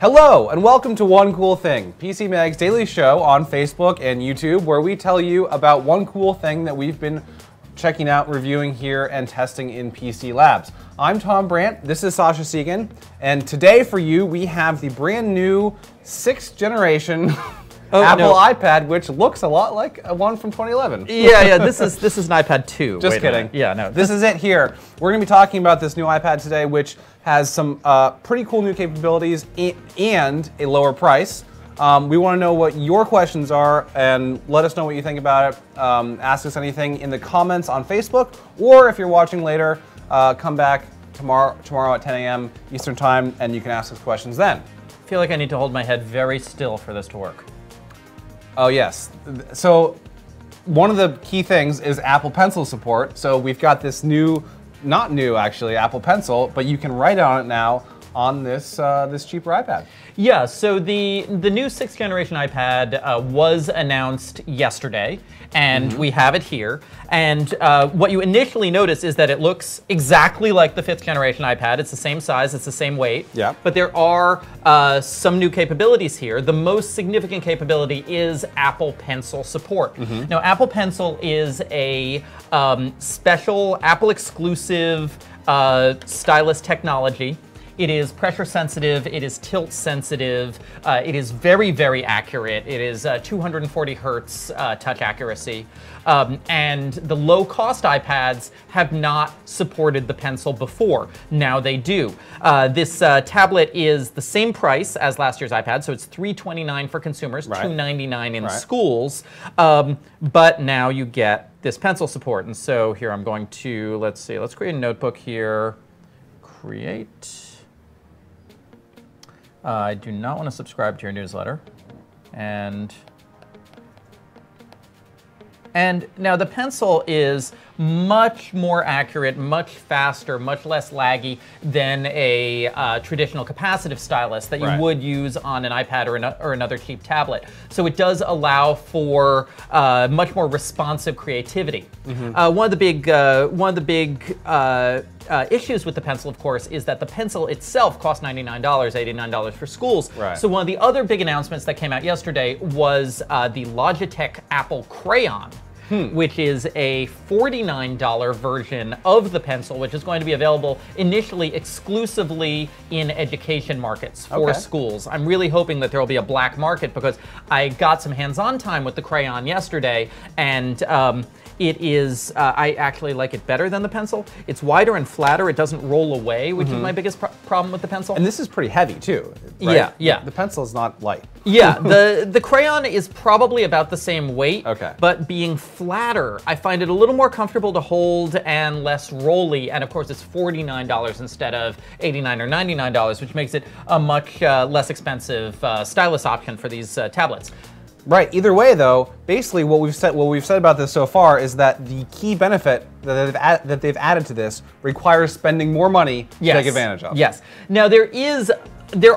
Hello, and welcome to One Cool Thing, PC Mag's daily show on Facebook and YouTube, where we tell you about one cool thing that we've been checking out, reviewing here, and testing in PC Labs. I'm Tom Brandt, this is Sasha Segan, and today for you we have the brand new 6th generation Apple iPad, which looks a lot like one from 2011. Yeah, this is an iPad 2. Just kidding. Yeah, no. This is it here. We're going to be talking about this new iPad today, which has some pretty cool new capabilities and a lower price. We want to know what your questions are and let us know what you think about it. Ask us anything in the comments on Facebook, or if you're watching later, come back tomorrow at 10 a.m. Eastern Time, and you can ask us questions then. I feel like I need to hold my head very still for this to work. Oh yes. So one of the key things is Apple Pencil support. So we've got this new, not new actually, Apple Pencil, but you can write on it now on this this cheaper iPad. Yeah, so the new 6th generation iPad was announced yesterday, and we have it here. And what you initially notice is that it looks exactly like the 5th generation iPad. It's the same size, it's the same weight. Yeah. But there are some new capabilities here. The most significant capability is Apple Pencil support. Now, Apple Pencil is a special Apple exclusive stylus technology. It is pressure sensitive, it is tilt sensitive, it is very, very accurate. It is 240 hertz touch accuracy. And the low-cost iPads have not supported the Pencil before. Now they do. This tablet is the same price as last year's iPad, so it's $329 for consumers, $299 in schools. But now you get this Pencil support. And so here I'm going to, let's create a notebook here. Create. I do not want to subscribe to your newsletter. And now the Pencil is much more accurate, much faster, much less laggy than a traditional capacitive stylus that you would use on an iPad or another cheap tablet. So it does allow for much more responsive creativity. One of the big issues with the Pencil, of course, is that the Pencil itself costs $99, $89 for schools. So one of the other big announcements that came out yesterday was the Logitech Apple Crayon, which is a $49 version of the Pencil, which is going to be available initially exclusively in education markets for schools. I'm really hoping that there will be a black market, because I got some hands-on time with the Crayon yesterday, and it is, I actually like it better than the Pencil. It's wider and flatter. It doesn't roll away, which is my biggest problem with the Pencil. And this is pretty heavy too, right? Yeah. The Pencil is not light. Yeah, the Crayon is probably about the same weight, but being flatter, I find it a little more comfortable to hold and less rolly. And of course, it's $49 instead of $89 or $99, which makes it a much less expensive stylus option for these tablets. Right. Either way, though, basically what we've said about this so far is that the key benefit that they've added to this requires spending more money to take advantage of. Yes. Now there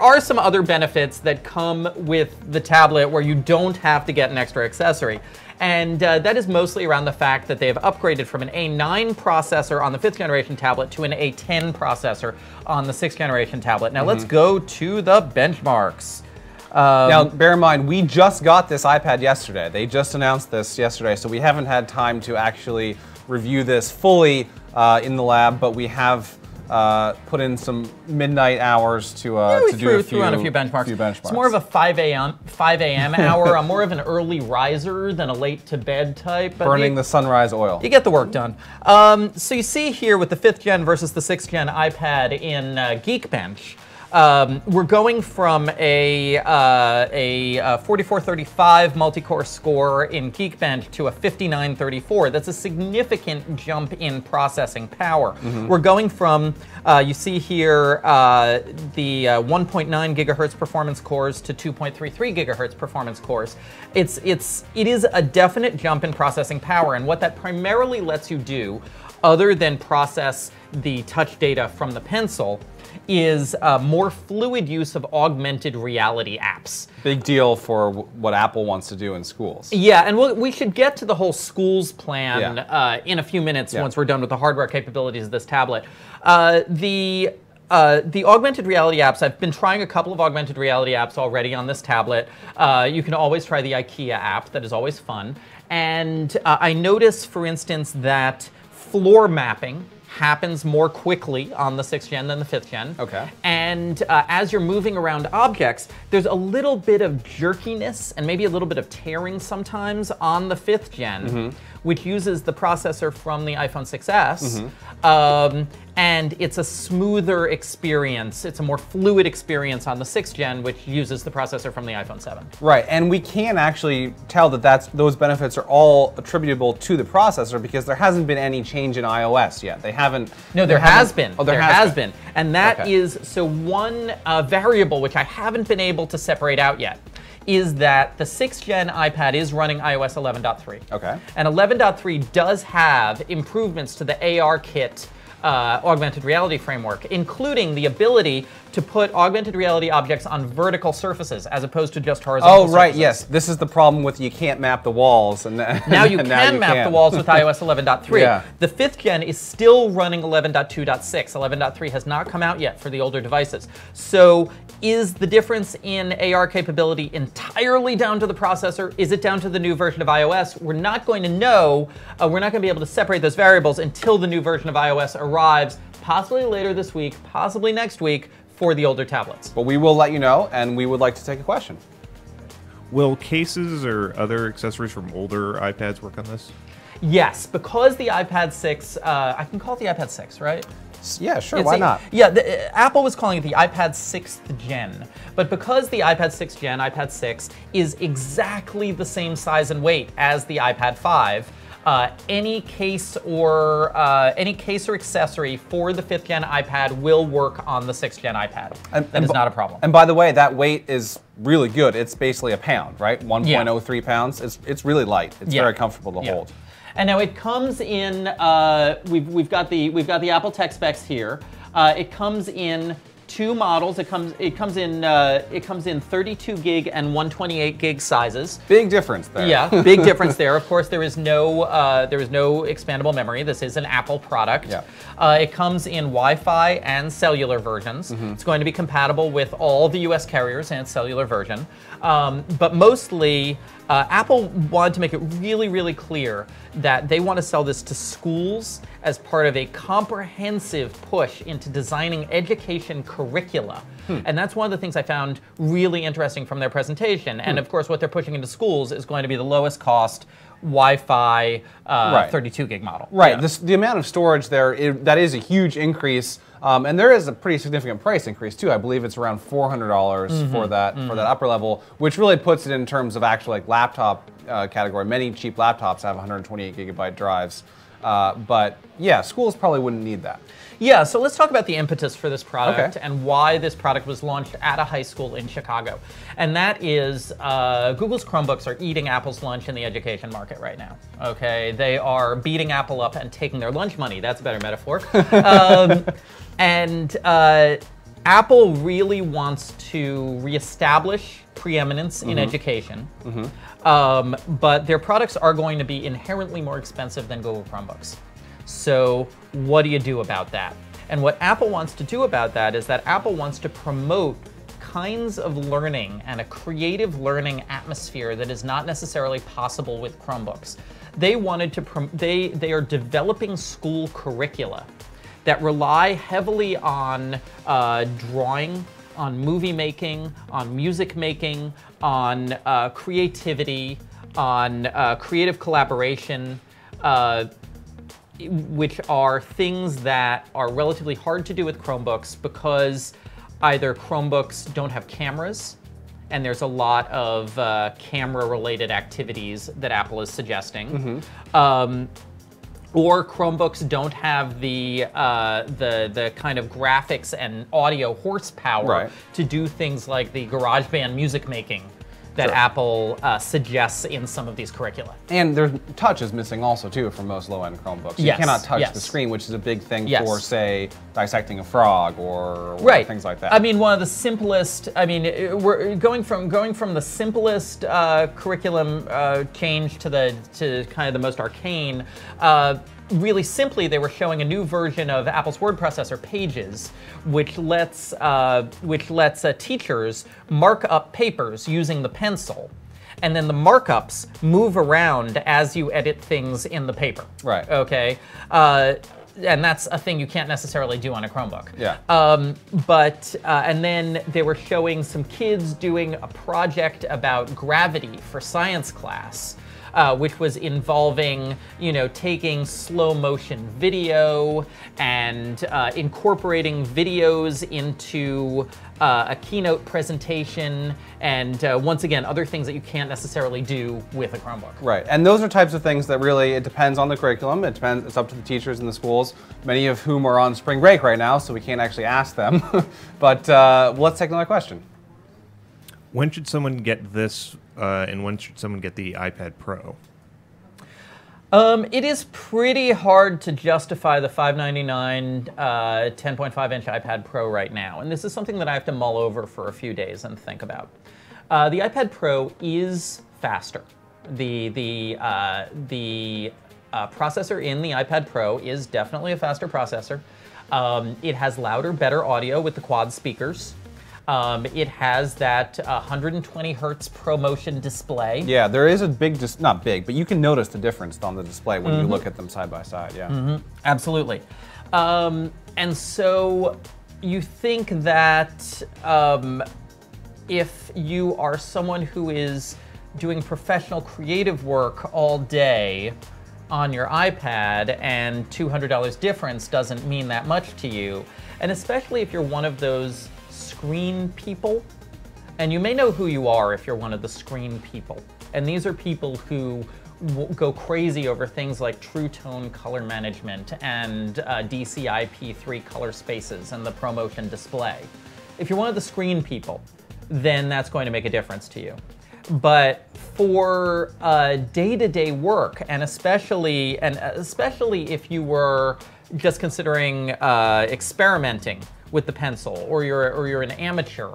are some other benefits that come with the tablet where you don't have to get an extra accessory. And that is mostly around the fact that they have upgraded from an A9 processor on the 5th generation tablet to an A10 processor on the 6th generation tablet. Now let's go to the benchmarks. Now, bear in mind, we just got this iPad yesterday. They just announced this yesterday, so we haven't had time to actually review this fully in the lab, but we have put in some midnight hours to do a few benchmarks. It's more of a 5 a.m. hour. I'm more of an early riser than a late to bed type. But burning the sunrise oil. You get the work done. So you see here with the 5th gen versus the 6th gen iPad in Geekbench, we're going from a 4435 multi-core score in Geekbench to a 5934. That's a significant jump in processing power. We're going from, you see here, the 1.9 gigahertz performance cores to 2.33 gigahertz performance cores. It is a definite jump in processing power, and what that primarily lets you do, other than process the touch data from the Pencil, is more fluid use of augmented reality apps. Big deal for what Apple wants to do in schools. Yeah, and we should get to the whole schools plan in a few minutes once we're done with the hardware capabilities of this tablet. the augmented reality apps, I've been trying a couple of augmented reality apps already on this tablet. You can always try the IKEA app, that is always fun. And I notice, for instance, that floor mapping happens more quickly on the 6th gen than the 5th gen. Okay. And as you're moving around objects, there's a little bit of jerkiness and maybe a little bit of tearing sometimes on the 5th gen, which uses the processor from the iPhone 6s. And it's a smoother experience. It's a more fluid experience on the 6th gen, which uses the processor from the iPhone 7. Right, and we can actually tell that those benefits are all attributable to the processor because there hasn't been any change in iOS yet. They haven't. No, there has been. Oh, there has been. And that is, so one variable which I haven't been able to separate out yet is that the 6th gen iPad is running iOS 11.3. Okay. And 11.3 does have improvements to the ARKit augmented reality framework, including the ability to put augmented reality objects on vertical surfaces as opposed to just horizontal surfaces. Oh, right, yes. This is the problem with you can't map the walls. And now you can map the walls with iOS 11.3. Yeah. The 5th gen is still running 11.2.6. 11.3 has not come out yet for the older devices. So is the difference in AR capability entirely down to the processor? Is it down to the new version of iOS? We're not going to know. We're not going to be able to separate those variables until the new version of iOS arrives, possibly later this week, possibly next week, for the older tablets. But we will let you know, and we would like to take a question. Will cases or other accessories from older iPads work on this? Yes, because the iPad 6, I can call it the iPad 6, right? Yeah, sure, why not? Yeah, Apple was calling it the iPad 6th gen, but because the iPad 6th gen, iPad 6, is exactly the same size and weight as the iPad 5, any case or accessory for the 5th gen iPad will work on the 6th gen iPad. That is not a problem. And by the way, that weight is really good. It's basically a pound, right? 1.03 pounds. It's really light. It's very comfortable to hold. And now it comes in. We've got the Apple tech specs here. It comes in two models. It comes in 32 gig and 128 gig sizes. Big difference there. Yeah, big difference there. Of course, there is no expandable memory. This is an Apple product. Yeah. It comes in Wi-Fi and cellular versions. It's going to be compatible with all the US carriers and its cellular version. But mostly, Apple wanted to make it really, really clear that they want to sell this to schools as part of a comprehensive push into designing education curricula. And that's one of the things I found really interesting from their presentation. And of course, what they're pushing into schools is going to be the lowest cost Wi-Fi 32 gig model. Right, the amount of storage there, that is a huge increase. And there is a pretty significant price increase too. I believe it's around $400 for that upper level, which really puts it in terms of actual like laptop category. Many cheap laptops have 128 gigabyte drives, but yeah, schools probably wouldn't need that. Yeah, so let's talk about the impetus for this product and why this product was launched at a high school in Chicago. And that is Google's Chromebooks are eating Apple's lunch in the education market right now. Okay, they are beating Apple up and taking their lunch money. That's a better metaphor. And Apple really wants to reestablish preeminence in education, but their products are going to be inherently more expensive than Google Chromebooks. So what do you do about that? And what Apple wants to do about that is that Apple wants to promote kinds of learning and a creative learning atmosphere that is not necessarily possible with Chromebooks. They wanted to, they are developing school curricula that rely heavily on drawing, on movie making, on music making, on creativity, on creative collaboration, which are things that are relatively hard to do with Chromebooks because either Chromebooks don't have cameras, and there's a lot of camera-related activities that Apple is suggesting, or Chromebooks don't have the kind of graphics and audio horsepower to do things like the GarageBand music making that Apple suggests in some of these curricula. And their touch is missing also too for most low-end Chromebooks. You cannot touch the screen, which is a big thing for, say, dissecting a frog or things like that. I mean, one of the simplest. I mean, we're going from the simplest curriculum change to kind of the most arcane. really simply, they were showing a new version of Apple's word processor, Pages, which lets teachers mark up papers using the pencil. And then the markups move around as you edit things in the paper. Right. Okay. And that's a thing you can't necessarily do on a Chromebook. Yeah. And then they were showing some kids doing a project about gravity for science class, which was involving, taking slow motion video and incorporating videos into a keynote presentation, and once again, other things that you can't necessarily do with a Chromebook. Right, and those are types of things that really, it depends on the curriculum. It depends, it's up to the teachers in the schools, many of whom are on spring break right now, so we can't actually ask them. But let's take another question. When should someone get this, and when should someone get the iPad Pro? It is pretty hard to justify the $599 10.5-inch iPad Pro right now, and this is something that I have to mull over for a few days and think about. The iPad Pro is faster. The processor in the iPad Pro is definitely a faster processor. It has louder, better audio with the quad speakers. It has that 120 hertz ProMotion display. Yeah, there is a big, not big, but you can notice the difference on the display when you look at them side by side, yeah. Absolutely. And so you think that if you are someone who is doing professional creative work all day on your iPad and $200 difference doesn't mean that much to you, and especially if you're one of those screen people, and you may know who you are if you're one of the screen people, and these are people who go crazy over things like True Tone color management and DCI-P3 color spaces and the ProMotion display. If you're one of the screen people, then that's going to make a difference to you. But for day-to-day work, and especially if you were just considering experimenting with the pencil, or you're an amateur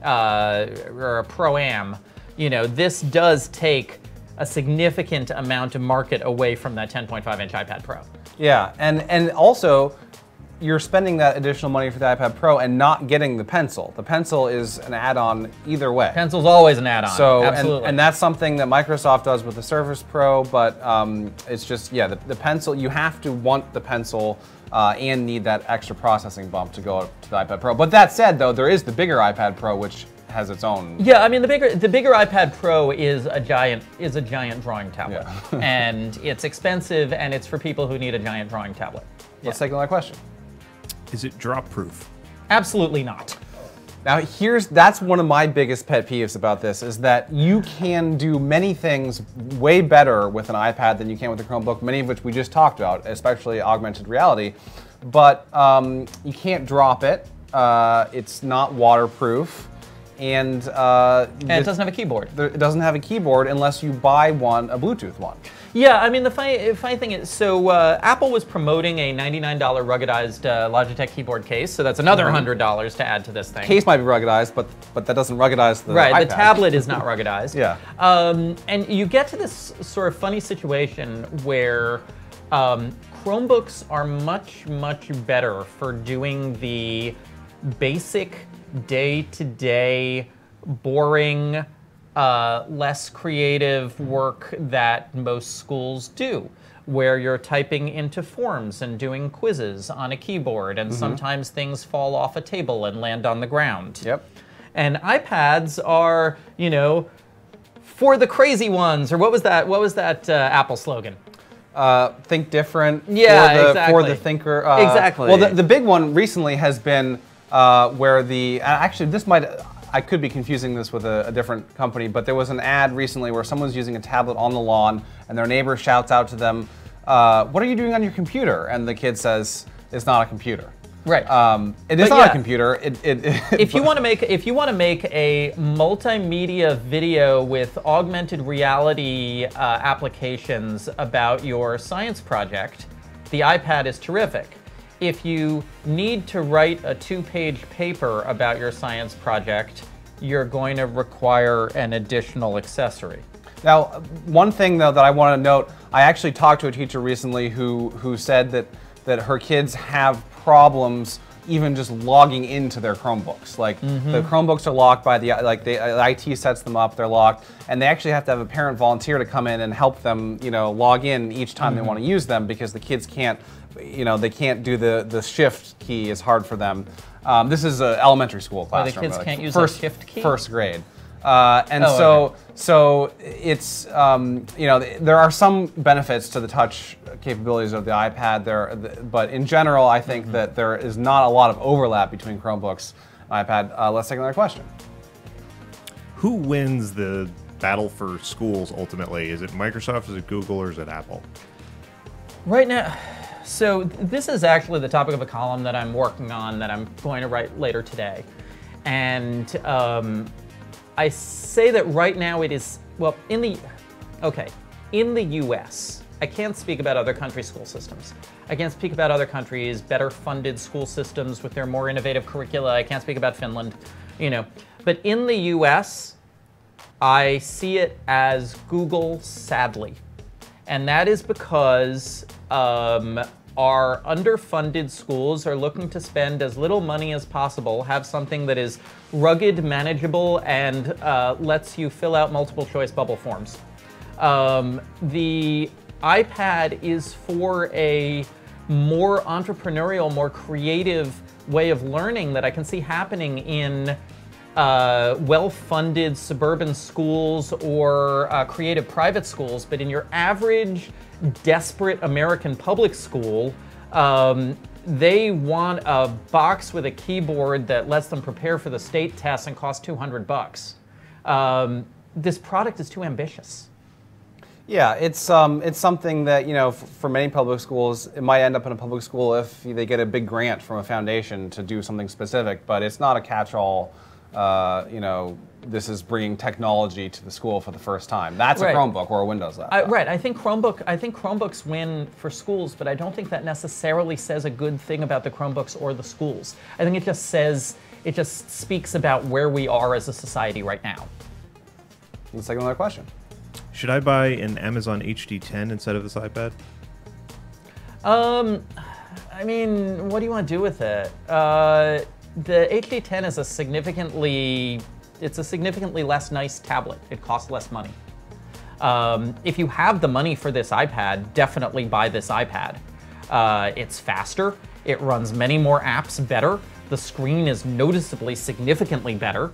or a pro-am, this does take a significant amount of market away from that 10.5-inch iPad Pro. Yeah, and also, you're spending that additional money for the iPad Pro and not getting the pencil. The pencil is an add-on either way. Pencil's always an add-on, so, absolutely. And that's something that Microsoft does with the Surface Pro, but it's just, yeah, the pencil, you have to want the pencil and need that extra processing bump to go up to the iPad Pro. But that said, though, there is the bigger iPad Pro, which has its own. Yeah, I mean the bigger iPad Pro is a giant drawing tablet, yeah. and it's expensive, and it's for people who need a giant drawing tablet. Let's take another question. Is it drop-proof? Absolutely not. Now that's one of my biggest pet peeves about this, is that you can do many things way better with an iPad than you can with a Chromebook, many of which we just talked about, especially augmented reality, but you can't drop it, it's not waterproof, and it doesn't have a keyboard. It doesn't have a keyboard unless you buy a Bluetooth one. Yeah, I mean, the funny thing is, so Apple was promoting a $99 ruggedized Logitech keyboard case, so that's another $100 to add to this thing. Case might be ruggedized, but that doesn't ruggedize the Right, iPad. the tablet is not ruggedized. Yeah. And you get to this sort of funny situation where Chromebooks are much, much better for doing the basic day-to-day, boring, less creative work that most schools do, where you're typing into forms and doing quizzes on a keyboard, and sometimes things fall off a table and land on the ground. Yep. And iPads are, for the crazy ones, or what was that Apple slogan? Think different. Yeah, for the thinker. Exactly. Well, the big one recently has been where actually this might, I could be confusing this with a different company, but there was an ad recently where someone's using a tablet on the lawn and their neighbor shouts out to them, what are you doing on your computer? And the kid says, it's not a computer. Right. It is not a computer. If you want to make a multimedia video with augmented reality applications about your science project, the iPad is terrific. If you need to write a 2-page paper about your science project, you're going to require an additional accessory. Now, one thing though that I want to note, I actually talked to a teacher recently who said that her kids have problems even just logging into their Chromebooks. Like the Chromebooks are locked by the IT sets them up, they're locked, and they actually have to have a parent volunteer to come in and help them, log in each time they want to use them, because the kids can't, they can't do the shift key is hard for them. This is an elementary school classroom. The kids can't use the shift key? First grade. So it's, there are some benefits to the touch capabilities of the iPad, but in general, I think that there is not a lot of overlap between Chromebooks and iPad. Let's take another question. Who wins the battle for schools ultimately? Is it Microsoft, is it Google, or is it Apple? Right now, so this is actually the topic of a column that I'm working on that I'm going to write later today. And I say that right now it is, well, in the US, I can't speak about other countries' school systems. I can't speak about other countries' better funded school systems with their more innovative curricula. I can't speak about Finland, But in the US, I see it as Google, sadly. And that is because our underfunded schools are looking to spend as little money as possible, have something that is rugged, manageable, and lets you fill out multiple choice bubble forms. The iPad is for a more entrepreneurial, more creative way of learning that I can see happening in well-funded suburban schools or creative private schools, but in your average desperate American public school, they want a box with a keyboard that lets them prepare for the state tests and costs $200. This product is too ambitious. Yeah, it's something that, for many public schools, it might end up in a public school if they get a big grant from a foundation to do something specific, but it's not a catch-all. This is bringing technology to the school for the first time. That's a Chromebook or a Windows laptop. Right. I think Chromebooks win for schools, but I don't think that necessarily says a good thing about the Chromebooks or the schools. I think it just speaks about where we are as a society right now. Let's take another question. Should I buy an Amazon HD10 instead of this iPad? I mean, what do you want to do with it? The HD10 is a significantly less nice tablet. It costs less money. If you have the money for this iPad, definitely buy this iPad. It's faster. It runs many more apps better. The screen is noticeably significantly better.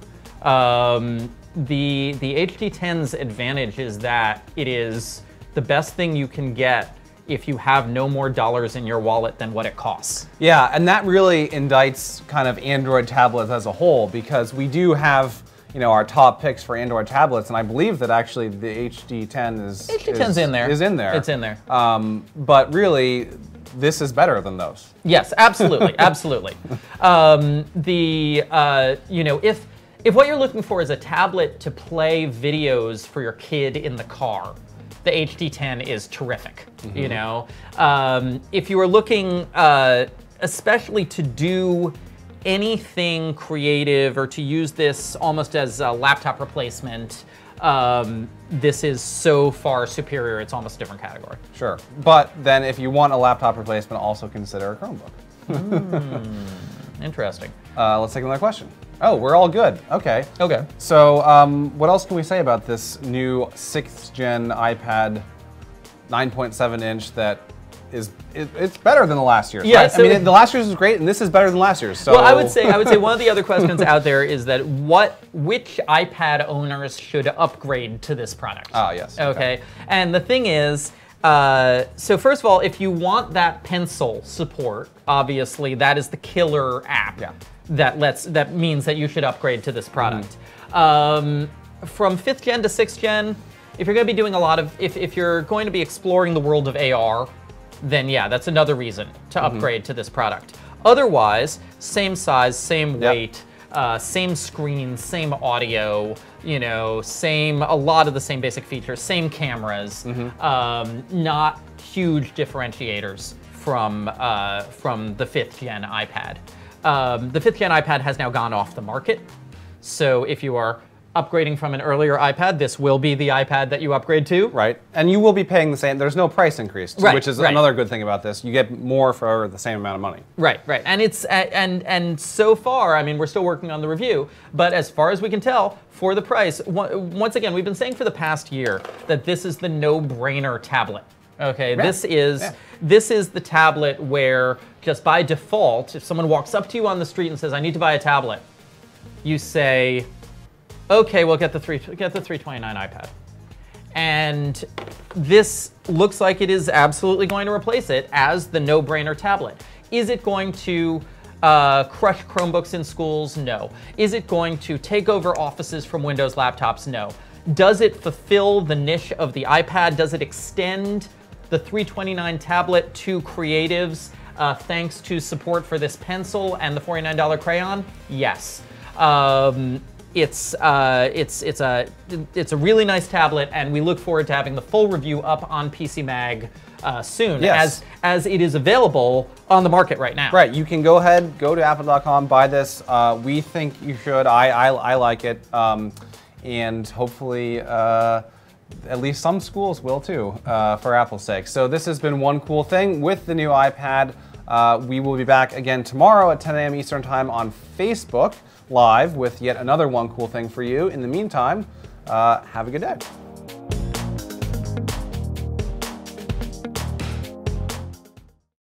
The HD10's advantage is that it is the best thing you can get if you have no more dollars in your wallet than what it costs. Yeah, and that really indicts kind of Android tablets as a whole, because we do have our top picks for Android tablets, and I believe that actually the HD10 is in there. Is in there. It's in there. But really, this is better than those. Yes, absolutely, absolutely. If what you're looking for is a tablet to play videos for your kid in the car, the HD10 is terrific. If you are looking especially to do anything creative or to use this almost as a laptop replacement, this is so far superior, it's almost a different category. Sure, but then if you want a laptop replacement, also consider a Chromebook. Interesting. Let's take another question. Oh, we're all good. Okay. Okay. So what else can we say about this new 6th gen iPad 9.7 inch that it's better than the last year's? Yeah, right? so I mean, the last year's was great, and this is better than last year's. So well, I would say one of the other questions out there is that which iPad owners should upgrade to this product? Oh, yes. Okay. And the thing is, so first of all, if you want that pencil support, obviously that is the killer app. Yeah. That means that you should upgrade to this product. From 5th gen to 6th gen, if you're going to be doing if you're going to be exploring the world of AR, then yeah, that's another reason to upgrade to this product. Otherwise, same size, same weight, same screen, same audio, a lot of the same basic features, same cameras, not huge differentiators from the 5th gen iPad. The 5th gen iPad has now gone off the market. So if you are upgrading from an earlier iPad, this will be the iPad that you upgrade to. Right, and you will be paying the same. There's no price increase, Right, which is right. another good thing about this. You get more for the same amount of money. Right, right, and it's and so far, I mean, we're still working on the review, but as far as we can tell, for the price, once again, we've been saying for the past year that this is the no-brainer tablet. Okay, Yeah. this is the tablet where just by default, if someone walks up to you on the street and says, "I need to buy a tablet," you say, "Okay, well, get the 329 iPad." And this looks like it is absolutely going to replace it as the no-brainer tablet. Is it going to crush Chromebooks in schools? No. Is it going to take over offices from Windows laptops? No. Does it fulfill the niche of the iPad? Does it extend the 329 tablet to creatives thanks to support for this pencil and the $49 crayon? Yes. It's a really nice tablet, and we look forward to having the full review up on PC Mag soon, Yes. as it is available on the market right now. Right, you can go ahead, go to apple.com, buy this. We think you should. I like it, and hopefully at least some schools will too, for Apple's sake. So this has been One Cool Thing with the new iPad. We will be back again tomorrow at 10 a.m. Eastern Time on Facebook Live with yet another One Cool Thing for you. In the meantime, have a good day.